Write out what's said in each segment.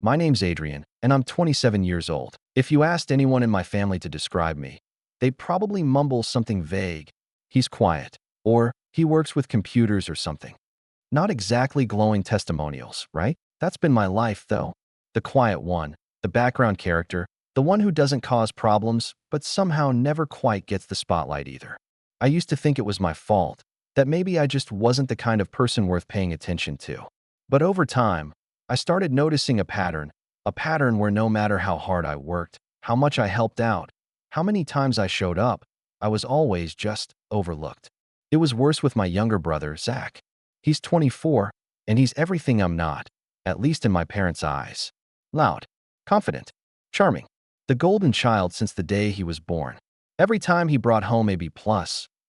My name's Adrian, and I'm 27 years old. If you asked anyone in my family to describe me, they'd probably mumble something vague. He's quiet, or he works with computers or something. Not exactly glowing testimonials, right? That's been my life, though. The quiet one, the background character, the one who doesn't cause problems, but somehow never quite gets the spotlight either. I used to think it was my fault, that maybe I just wasn't the kind of person worth paying attention to. But over time, I started noticing a pattern where no matter how hard I worked, how much I helped out, how many times I showed up, I was always just overlooked. It was worse with my younger brother, Zach. He's 24, and he's everything I'm not, at least in my parents' eyes. Loud, confident, charming. The golden child since the day he was born. Every time he brought home a B+,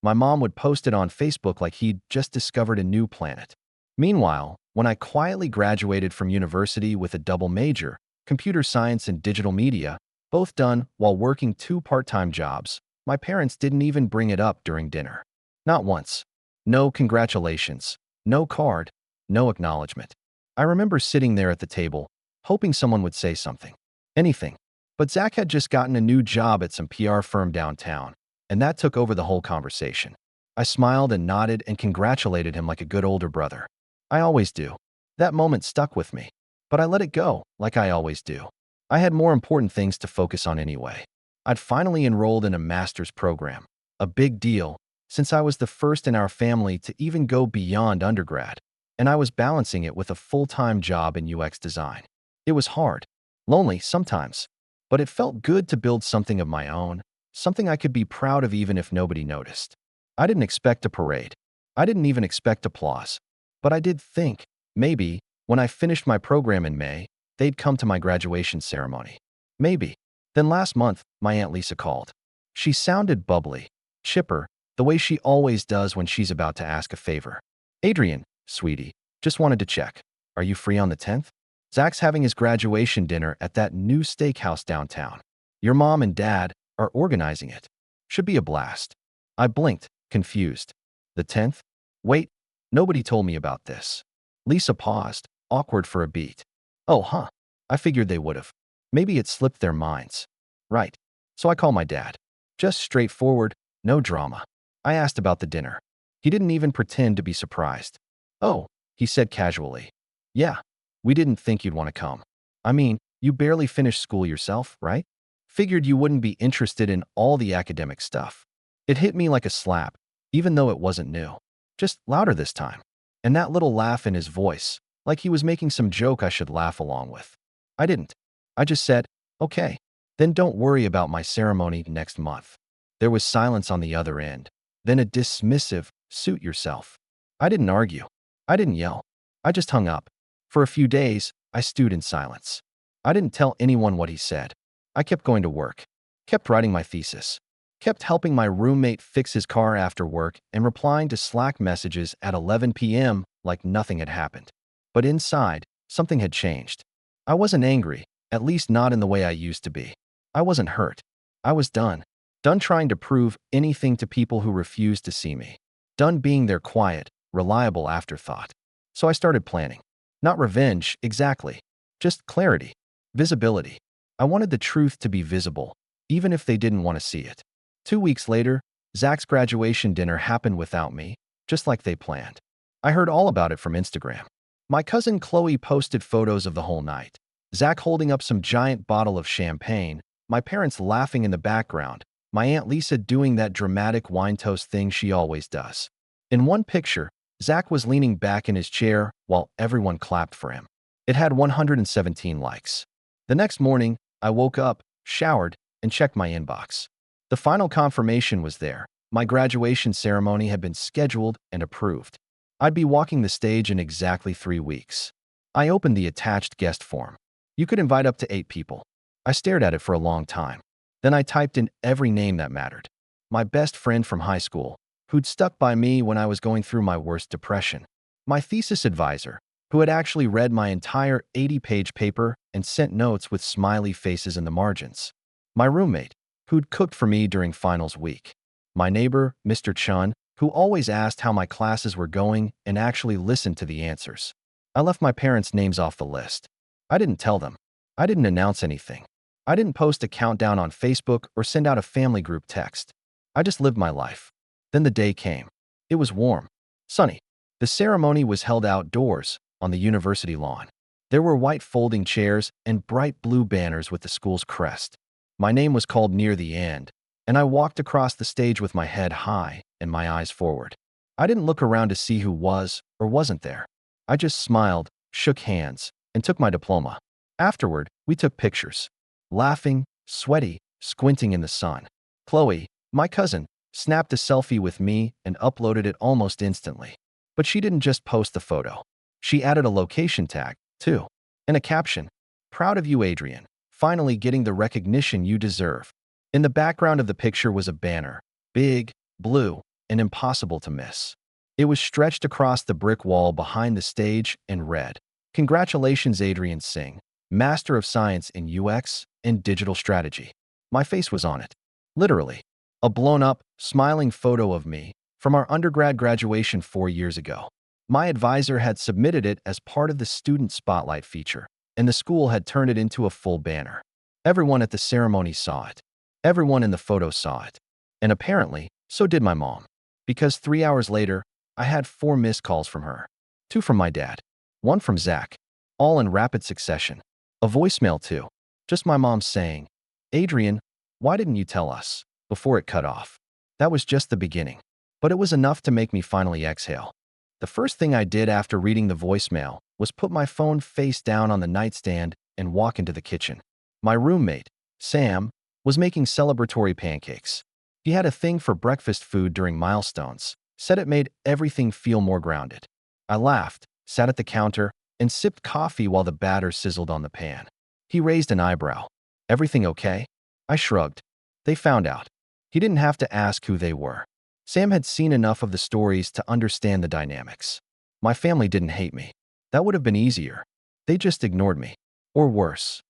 my mom would post it on Facebook like he'd just discovered a new planet. Meanwhile, when I quietly graduated from university with a double major, computer science and digital media, both done while working two part-time jobs, my parents didn't even bring it up during dinner. Not once. No congratulations, no card, no acknowledgement. I remember sitting there at the table, hoping someone would say something. Anything. But Zach had just gotten a new job at some PR firm downtown, and that took over the whole conversation. I smiled and nodded and congratulated him like a good older brother. I always do. That moment stuck with me, but I let it go, like I always do. I had more important things to focus on anyway. I'd finally enrolled in a master's program, a big deal, since I was the first in our family to even go beyond undergrad, and I was balancing it with a full-time job in UX design. It was hard, lonely sometimes, but it felt good to build something of my own, something I could be proud of even if nobody noticed. I didn't expect a parade. I didn't even expect applause. But I did think, maybe, when I finished my program in May, they'd come to my graduation ceremony. Maybe. Then last month, my Aunt Lisa called. She sounded bubbly, chipper, the way she always does when she's about to ask a favor. Adrian, sweetie, just wanted to check. Are you free on the 10th? Zach's having his graduation dinner at that new steakhouse downtown. Your mom and dad are organizing it. Should be a blast. I blinked, confused. The 10th? Wait, nobody told me about this. Lisa paused, awkward for a beat. Oh, huh. I figured they would've. Maybe it slipped their minds. Right. So I call my dad. Just straightforward, no drama. I asked about the dinner. He didn't even pretend to be surprised. Oh, he said casually. Yeah, we didn't think you'd want to come. I mean, you barely finished school yourself, right? Figured you wouldn't be interested in all the academic stuff. It hit me like a slap, even though it wasn't new. Just louder this time. And that little laugh in his voice, like he was making some joke I should laugh along with. I didn't. I just said, okay, then don't worry about my ceremony next month. There was silence on the other end, then a dismissive, suit yourself. I didn't argue. I didn't yell. I just hung up. For a few days, I stewed in silence. I didn't tell anyone what he said. I kept going to work, kept writing my thesis, kept helping my roommate fix his car after work and replying to Slack messages at 11 p.m. like nothing had happened. But inside, something had changed. I wasn't angry, at least not in the way I used to be. I wasn't hurt. I was done. Done trying to prove anything to people who refused to see me. Done being their quiet, reliable afterthought. So I started planning. Not revenge, exactly. Just clarity. Visibility. I wanted the truth to be visible, even if they didn't want to see it. 2 weeks later, Zach's graduation dinner happened without me, just like they planned. I heard all about it from Instagram. My cousin Chloe posted photos of the whole night. Zach holding up some giant bottle of champagne, my parents laughing in the background, my Aunt Lisa doing that dramatic wine toast thing she always does. In one picture, Zach was leaning back in his chair while everyone clapped for him. It had 117 likes. The next morning, I woke up, showered, and checked my inbox. The final confirmation was there. My graduation ceremony had been scheduled and approved. I'd be walking the stage in exactly 3 weeks. I opened the attached guest form. You could invite up to 8 people. I stared at it for a long time. Then I typed in every name that mattered. My best friend from high school, who'd stuck by me when I was going through my worst depression. My thesis advisor, who had actually read my entire 80-page paper and sent notes with smiley faces in the margins. My roommate, who'd cooked for me during finals week. My neighbor, Mr. Chun, who always asked how my classes were going and actually listened to the answers. I left my parents' names off the list. I didn't tell them. I didn't announce anything. I didn't post a countdown on Facebook or send out a family group text. I just lived my life. Then the day came. It was warm, sunny. The ceremony was held outdoors on the university lawn. There were white folding chairs and bright blue banners with the school's crest. My name was called near the end, and I walked across the stage with my head high and my eyes forward. I didn't look around to see who was or wasn't there. I just smiled, shook hands, and took my diploma. Afterward, we took pictures. Laughing, sweaty, squinting in the sun. Chloe, my cousin, snapped a selfie with me and uploaded it almost instantly. But she didn't just post the photo. She added a location tag, too, and a caption. "Proud of you, Adrian. Finally getting the recognition you deserve." In the background of the picture was a banner. Big, blue, and impossible to miss. It was stretched across the brick wall behind the stage and read, "Congratulations, Adrian Singh, Master of Science in UX and Digital Strategy." My face was on it. Literally. A blown-up, smiling photo of me from our undergrad graduation 4 years ago. My advisor had submitted it as part of the Student Spotlight feature, and the school had turned it into a full banner. Everyone at the ceremony saw it. Everyone in the photo saw it. And apparently, so did my mom. Because 3 hours later, I had 4 missed calls from her. 2 from my dad. 1 from Zach. All in rapid succession. A voicemail too. Just my mom saying, "Adrian, why didn't you tell us?" before it cut off. That was just the beginning. But it was enough to make me finally exhale. The first thing I did after reading the voicemail was put my phone face down on the nightstand and walk into the kitchen. My roommate, Sam, was making celebratory pancakes. He had a thing for breakfast food during milestones, said it made everything feel more grounded. I laughed, sat at the counter, and sipped coffee while the batter sizzled on the pan. He raised an eyebrow. "Everything okay?" I shrugged. They found out. He didn't have to ask who they were. Sam had seen enough of the stories to understand the dynamics. My family didn't hate me. That would have been easier. They just ignored me. Or worse,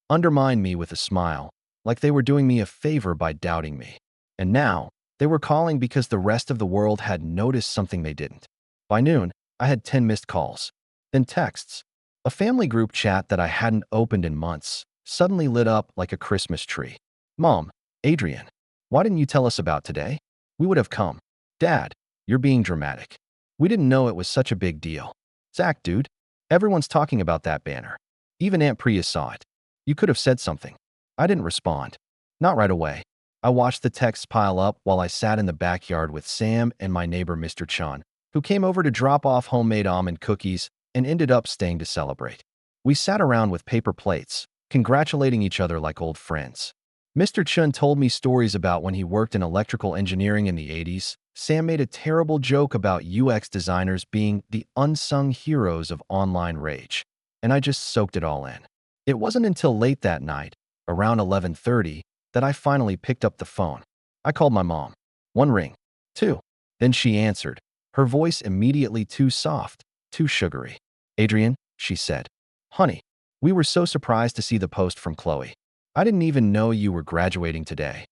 undermined me with a smile, like they were doing me a favor by doubting me. And now, they were calling because the rest of the world had noticed something they didn't. By noon, I had 10 missed calls. Then texts. A family group chat that I hadn't opened in months suddenly lit up like a Christmas tree. "Mom, Adrian, why didn't you tell us about today? We would have come." "Dad, you're being dramatic. We didn't know it was such a big deal." "Zach, dude, everyone's talking about that banner. Even Aunt Priya saw it. You could have said something." I didn't respond. Not right away. I watched the texts pile up while I sat in the backyard with Sam and my neighbor Mr. Chun, who came over to drop off homemade almond cookies and ended up staying to celebrate. We sat around with paper plates, congratulating each other like old friends. Mr. Chun told me stories about when he worked in electrical engineering in the 80s. Sam made a terrible joke about UX designers being the unsung heroes of online rage, and I just soaked it all in. It wasn't until late that night, around 11:30, that I finally picked up the phone. I called my mom. 1 ring. 2. Then she answered, her voice immediately too soft, too sugary. "Adrian," she said. "Honey, we were so surprised to see the post from Chloe. I didn't even know you were graduating today."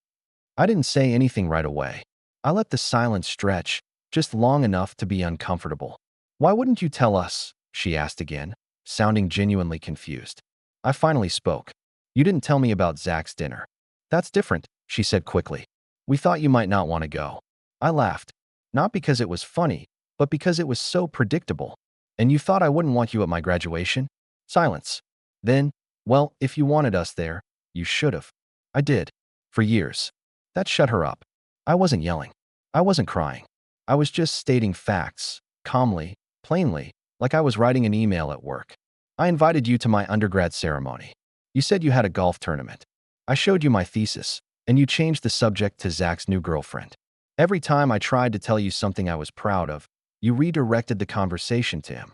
I didn't say anything right away. I let the silence stretch, just long enough to be uncomfortable. "Why wouldn't you tell us?" she asked again, sounding genuinely confused. I finally spoke. "You didn't tell me about Zach's dinner." "That's different," she said quickly. "We thought you might not want to go." I laughed. Not because it was funny, but because it was so predictable. "And you thought I wouldn't want you at my graduation?" Silence. Then, "Well, if you wanted us there, you should have." I did. For years. That shut her up. I wasn't yelling. I wasn't crying. I was just stating facts, calmly, plainly, like I was writing an email at work. "I invited you to my undergrad ceremony. You said you had a golf tournament. I showed you my thesis, and you changed the subject to Zach's new girlfriend. Every time I tried to tell you something I was proud of, you redirected the conversation to him."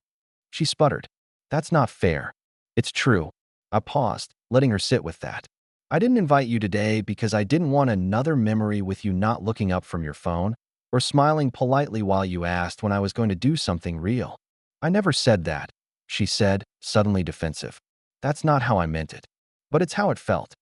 She sputtered. "That's not fair." "It's true." I paused, letting her sit with that. "I didn't invite you today because I didn't want another memory with you not looking up from your phone or smiling politely while you asked when I was going to do something real." "I never said that," she said, suddenly defensive. "That's not how I meant it. But it's how it felt."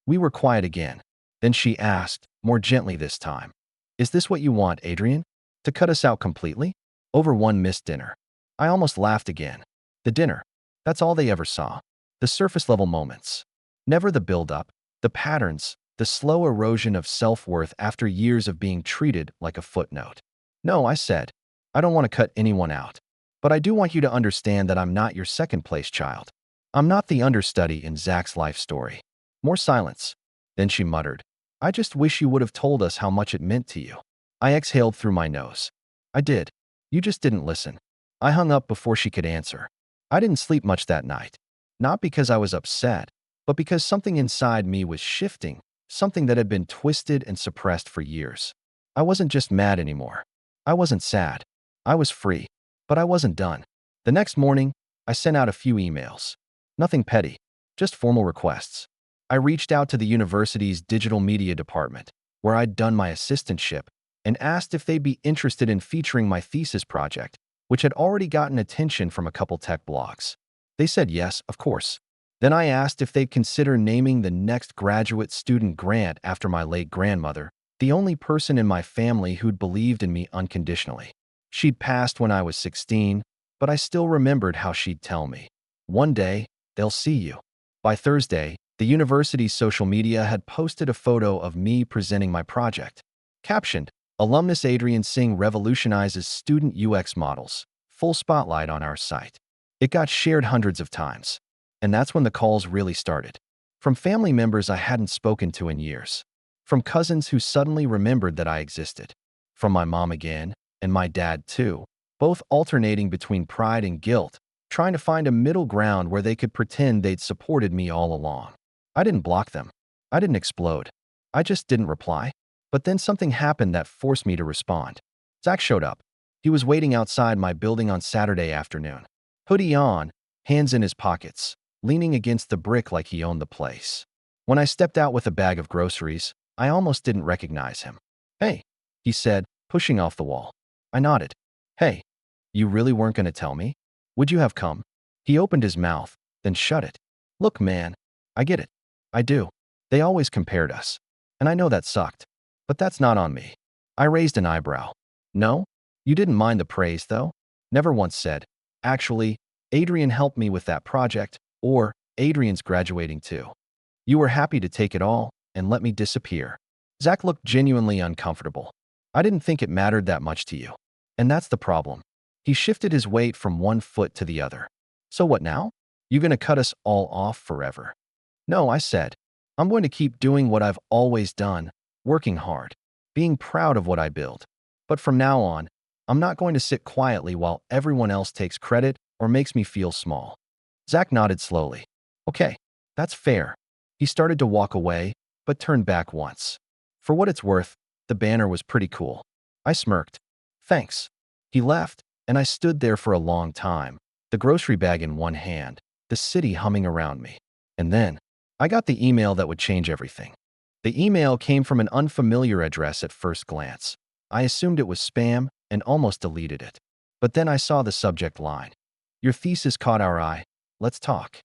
We were quiet again. Then she asked, more gently this time, "Is this what you want, Adrian? To cut us out completely? Over one missed dinner?" I almost laughed again. The dinner. That's all they ever saw. The surface-level moments. Never the build-up, the patterns, the slow erosion of self-worth after years of being treated like a footnote. No, I said, I don't want to cut anyone out. But I do want you to understand that I'm not your second-place child. I'm not the understudy in Zach's life story. More silence. Then she muttered, I just wish you would have told us how much it meant to you. I exhaled through my nose. I did. You just didn't listen. I hung up before she could answer. I didn't sleep much that night. Not because I was upset, but because something inside me was shifting, something that had been twisted and suppressed for years. I wasn't just mad anymore. I wasn't sad. I was free. But I wasn't done. The next morning, I sent out a few emails. Nothing petty, just formal requests. I reached out to the university's digital media department, where I'd done my assistantship, and asked if they'd be interested in featuring my thesis project, which had already gotten attention from a couple tech blogs. They said yes, of course. Then I asked if they'd consider naming the next graduate student grant after my late grandmother, the only person in my family who'd believed in me unconditionally. She'd passed when I was 16, but I still remembered how she'd tell me, one day, they'll see you. By Thursday, the university's social media had posted a photo of me presenting my project. Captioned, Alumnus Adrian Singh revolutionizes student UX models. Full spotlight on our site. It got shared hundreds of times. And that's when the calls really started. From family members I hadn't spoken to in years. From cousins who suddenly remembered that I existed. From my mom again, and my dad too, both alternating between pride and guilt, trying to find a middle ground where they could pretend they'd supported me all along. I didn't block them. I didn't explode. I just didn't reply. But then something happened that forced me to respond. Zach showed up. He was waiting outside my building on Saturday afternoon. Hoodie on, hands in his pockets, leaning against the brick like he owned the place. When I stepped out with a bag of groceries, I almost didn't recognize him. Hey, he said, pushing off the wall. I nodded. Hey, you really weren't going to tell me? Would you have come? He opened his mouth, then shut it. Look, man, I get it. I do. They always compared us. And I know that sucked. But that's not on me. I raised an eyebrow. No? You didn't mind the praise, though? Never once said, actually, Adrian helped me with that project, or Adrian's graduating too. You were happy to take it all and let me disappear. Zach looked genuinely uncomfortable. I didn't think it mattered that much to you. And that's the problem. He shifted his weight from one foot to the other. So what now? You gonna cut us all off forever? No, I said. I'm going to keep doing what I've always done, working hard, being proud of what I build. But from now on, I'm not going to sit quietly while everyone else takes credit or makes me feel small. Zach nodded slowly. Okay, that's fair. He started to walk away, but turned back once. For what it's worth, the banner was pretty cool. I smirked. Thanks. He left, and I stood there for a long time, the grocery bag in one hand, the city humming around me. And then, I got the email that would change everything. The email came from an unfamiliar address at first glance. I assumed it was spam and almost deleted it. But then I saw the subject line. Your thesis caught our eye. Let's talk.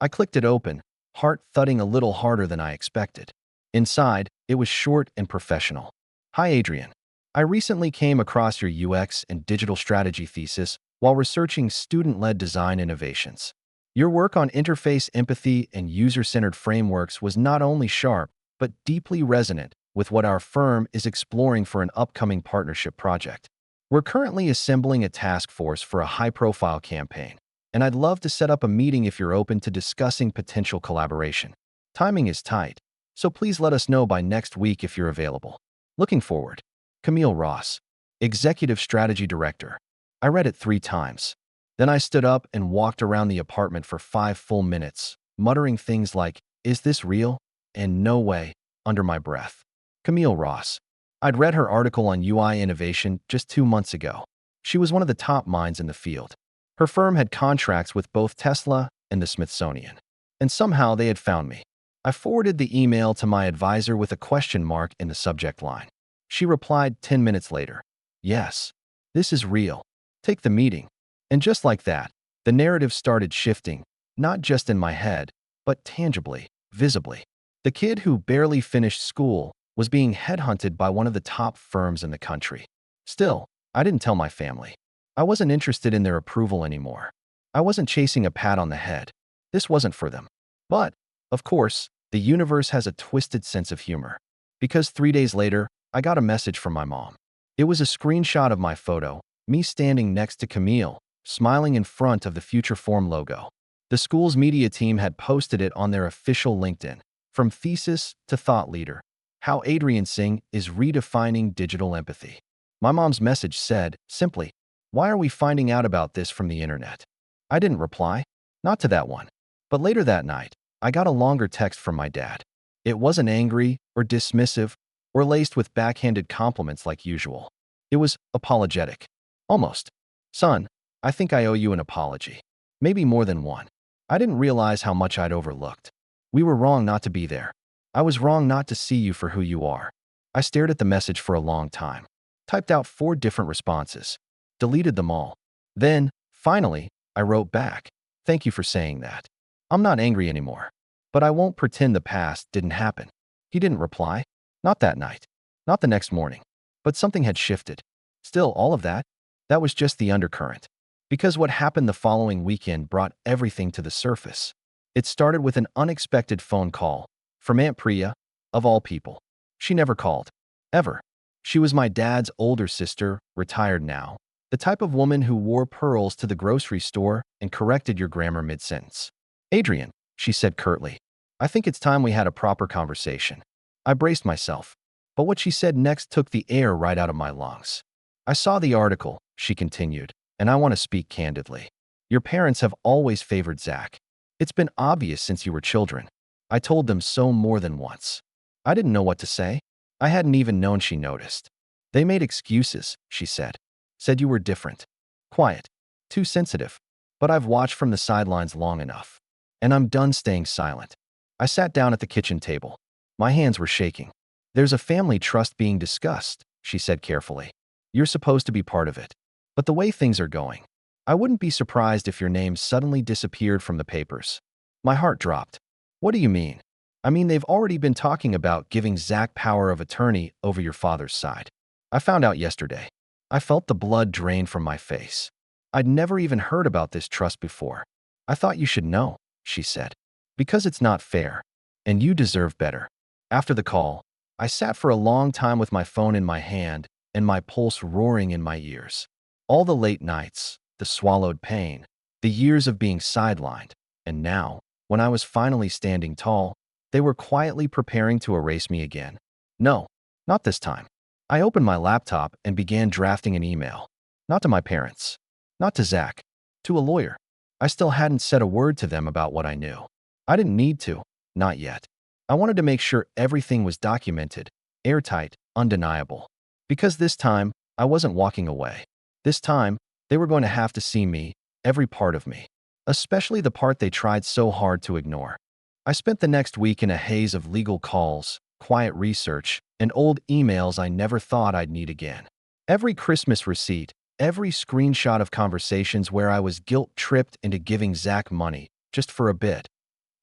I clicked it open, heart thudding a little harder than I expected. Inside, it was short and professional. Hi, Adrian. I recently came across your UX and digital strategy thesis while researching student-led design innovations. Your work on interface empathy and user-centered frameworks was not only sharp, but deeply resonant with what our firm is exploring for an upcoming partnership project. We're currently assembling a task force for a high-profile campaign, and I'd love to set up a meeting if you're open to discussing potential collaboration. Timing is tight, so please let us know by next week if you're available. Looking forward. Camille Ross, Executive Strategy Director. I read it 3 times. Then I stood up and walked around the apartment for 5 full minutes, muttering things like, is this real? And no way, under my breath. Camille Ross. I'd read her article on UI innovation just 2 months ago. She was one of the top minds in the field. Her firm had contracts with both Tesla and the Smithsonian. And somehow they had found me. I forwarded the email to my advisor with a question mark in the subject line. She replied 10 minutes later. Yes, this is real. Take the meeting. And just like that, the narrative started shifting, not just in my head, but tangibly, visibly. The kid who barely finished school was being headhunted by one of the top firms in the country. Still, I didn't tell my family. I wasn't interested in their approval anymore. I wasn't chasing a pat on the head. This wasn't for them. But, of course, the universe has a twisted sense of humor. Because 3 days later, I got a message from my mom. It was a screenshot of my photo, me standing next to Camille, smiling in front of the Future Form logo. The school's media team had posted it on their official LinkedIn. From thesis to thought leader, how Adrian Singh is redefining digital empathy. My mom's message said, simply, "Why are we finding out about this from the internet?" I didn't reply. Not to that one. But later that night, I got a longer text from my dad. It wasn't angry or dismissive or laced with backhanded compliments like usual. It was apologetic. Almost. "Son, I think I owe you an apology. Maybe more than one. I didn't realize how much I'd overlooked. We were wrong not to be there. I was wrong not to see you for who you are." I stared at the message for a long time. Typed out 4 different responses. Deleted them all. Then, finally, I wrote back. "Thank you for saying that. I'm not angry anymore. But I won't pretend the past didn't happen." He didn't reply. Not that night. Not the next morning. But something had shifted. Still, all of that was just the undercurrent. Because what happened the following weekend brought everything to the surface. It started with an unexpected phone call from Aunt Priya, of all people. She never called. Ever. She was my dad's older sister, retired now. The type of woman who wore pearls to the grocery store and corrected your grammar mid-sentence. "Adrian," she said curtly, "I think it's time we had a proper conversation." I braced myself. But what she said next took the air right out of my lungs. "I saw the article," she continued, "and I want to speak candidly. Your parents have always favored Zach. It's been obvious since you were children. I told them so more than once." I didn't know what to say. I hadn't even known she noticed. "They made excuses," she said. "Said you were different. Quiet. Too sensitive. But I've watched from the sidelines long enough. And I'm done staying silent." I sat down at the kitchen table. My hands were shaking. "There's a family trust being discussed," she said carefully. "You're supposed to be part of it. But the way things are going, I wouldn't be surprised if your name suddenly disappeared from the papers." My heart dropped. "What do you mean?" "I mean, they've already been talking about giving Zach power of attorney over your father's side. I found out yesterday." I felt the blood drain from my face. I'd never even heard about this trust before. "I thought you should know," she said. "Because it's not fair. And you deserve better." After the call, I sat for a long time with my phone in my hand and my pulse roaring in my ears. All the late nights, the swallowed pain, the years of being sidelined, and now, when I was finally standing tall, they were quietly preparing to erase me again. No, not this time. I opened my laptop and began drafting an email. Not to my parents. Not to Zach. To a lawyer. I still hadn't said a word to them about what I knew. I didn't need to. Not yet. I wanted to make sure everything was documented, airtight, undeniable. Because this time, I wasn't walking away. This time, they were going to have to see me, every part of me. Especially the part they tried so hard to ignore. I spent the next week in a haze of legal calls, quiet research, and old emails I never thought I'd need again. Every Christmas receipt, every screenshot of conversations where I was guilt-tripped into giving Zach money, just for a bit.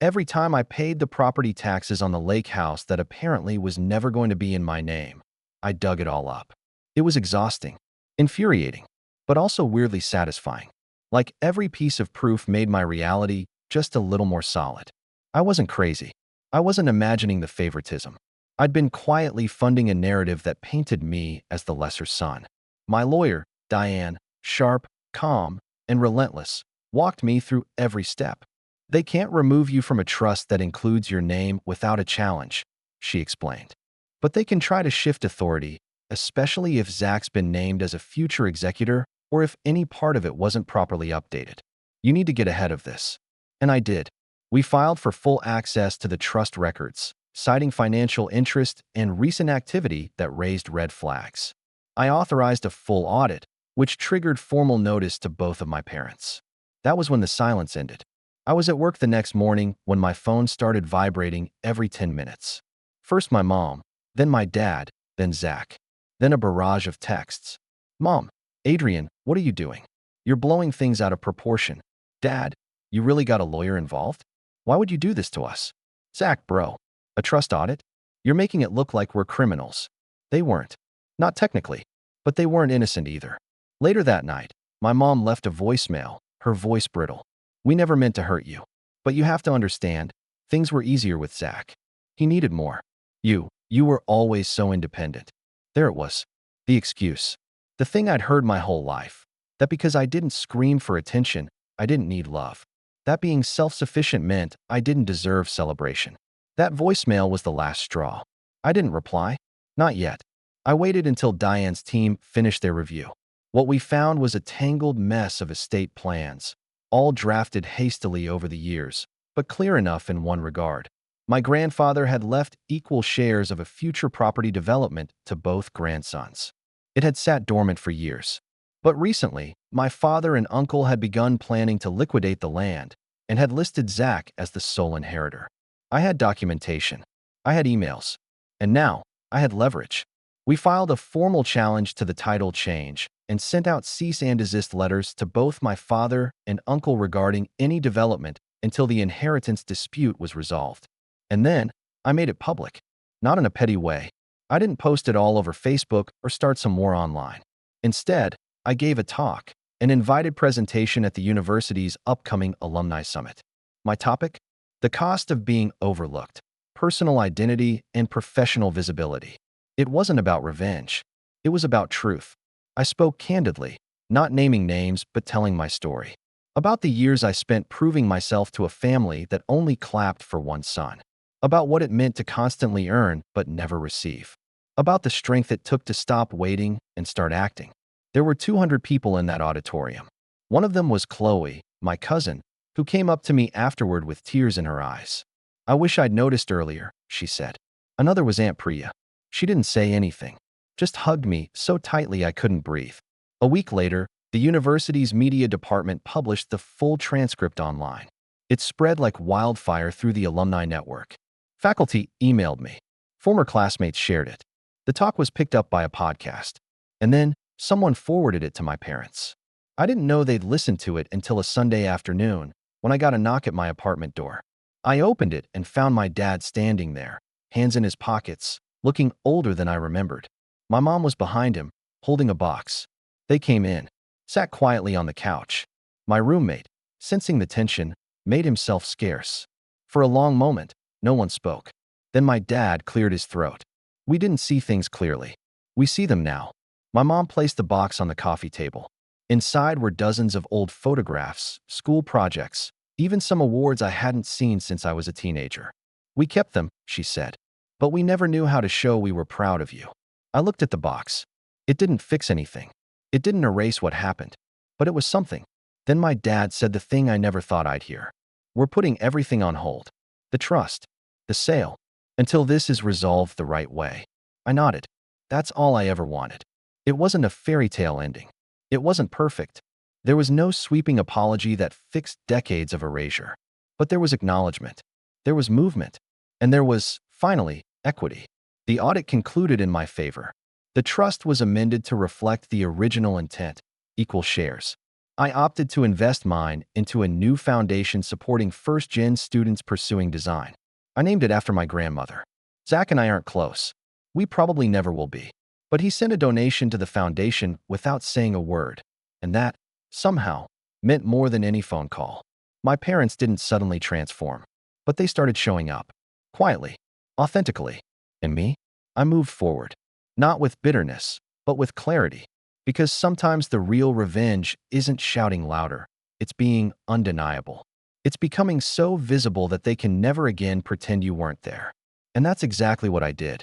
Every time I paid the property taxes on the lake house that apparently was never going to be in my name, I dug it all up. It was exhausting, infuriating, but also weirdly satisfying. Like every piece of proof made my reality just a little more solid. I wasn't crazy. I wasn't imagining the favoritism. I'd been quietly funding a narrative that painted me as the lesser son. My lawyer, Diane, sharp, calm, and relentless, walked me through every step. "They can't remove you from a trust that includes your name without a challenge," she explained. "But they can try to shift authority, especially if Zach's been named as a future executor or if any part of it wasn't properly updated. You need to get ahead of this." And I did. We filed for full access to the trust records, citing financial interest and recent activity that raised red flags. I authorized a full audit, which triggered formal notice to both of my parents. That was when the silence ended. I was at work the next morning when my phone started vibrating every 10 minutes. First my mom, then my dad, then Zach. Then a barrage of texts. "Mom, Adrian, what are you doing? You're blowing things out of proportion. Dad, you really got a lawyer involved? Why would you do this to us? Zach, bro, a trust audit? You're making it look like we're criminals." They weren't. Not technically. But they weren't innocent either. Later that night, my mom left a voicemail, her voice brittle. "We never meant to hurt you. But you have to understand, things were easier with Zach. He needed more. You were always so independent. There it was. The excuse. The thing I'd heard my whole life. That because I didn't scream for attention, I didn't need love. That being self-sufficient meant I didn't deserve celebration. That voicemail was the last straw. I didn't reply. Not yet. I waited until Diane's team finished their review. What we found was a tangled mess of estate plans, all drafted hastily over the years, but clear enough in one regard. My grandfather had left equal shares of a future property development to both grandsons. It had sat dormant for years. But recently, my father and uncle had begun planning to liquidate the land and had listed Zach as the sole inheritor. I had documentation. I had emails. And now, I had leverage. We filed a formal challenge to the title change and sent out cease and desist letters to both my father and uncle regarding any development until the inheritance dispute was resolved. And then, I made it public. Not in a petty way. I didn't post it all over Facebook or start some war online. Instead, I gave a talk, an invited presentation at the university's upcoming alumni summit. My topic? The cost of being overlooked, personal identity, and professional visibility. It wasn't about revenge. It was about truth. I spoke candidly, not naming names but telling my story. About the years I spent proving myself to a family that only clapped for one son. About what it meant to constantly earn but never receive. About the strength it took to stop waiting and start acting. There were 200 people in that auditorium. One of them was Chloe, my cousin, who came up to me afterward with tears in her eyes. "I wish I'd noticed earlier," she said. Another was Aunt Priya. She didn't say anything, just hugged me so tightly I couldn't breathe. A week later, the university's media department published the full transcript online. It spread like wildfire through the alumni network. Faculty emailed me. Former classmates shared it. The talk was picked up by a podcast. And then, someone forwarded it to my parents. I didn't know they'd listen to it until a Sunday afternoon when I got a knock at my apartment door. I opened it and found my dad standing there, hands in his pockets, looking older than I remembered. My mom was behind him, holding a box. They came in, sat quietly on the couch. My roommate, sensing the tension, made himself scarce. For a long moment, no one spoke. Then my dad cleared his throat. "We didn't see things clearly. We see them now." My mom placed the box on the coffee table. Inside were dozens of old photographs, school projects, even some awards I hadn't seen since I was a teenager. "We kept them," she said, "but we never knew how to show we were proud of you." I looked at the box. It didn't fix anything. It didn't erase what happened, but it was something. Then my dad said the thing I never thought I'd hear. "We're putting everything on hold. The trust, the sale, until this is resolved the right way." I nodded. That's all I ever wanted. It wasn't a fairy tale ending. It wasn't perfect. There was no sweeping apology that fixed decades of erasure. But there was acknowledgement. There was movement. And there was, finally, equity. The audit concluded in my favor. The trust was amended to reflect the original intent, equal shares. I opted to invest mine into a new foundation supporting first-gen students pursuing design. I named it after my grandmother. Zach and I aren't close. We probably never will be. But he sent a donation to the foundation without saying a word. And that, somehow, meant more than any phone call. My parents didn't suddenly transform, but they started showing up. Quietly, authentically. And me? I moved forward. Not with bitterness, but with clarity. Because sometimes the real revenge isn't shouting louder. It's being undeniable. It's becoming so visible that they can never again pretend you weren't there. And that's exactly what I did.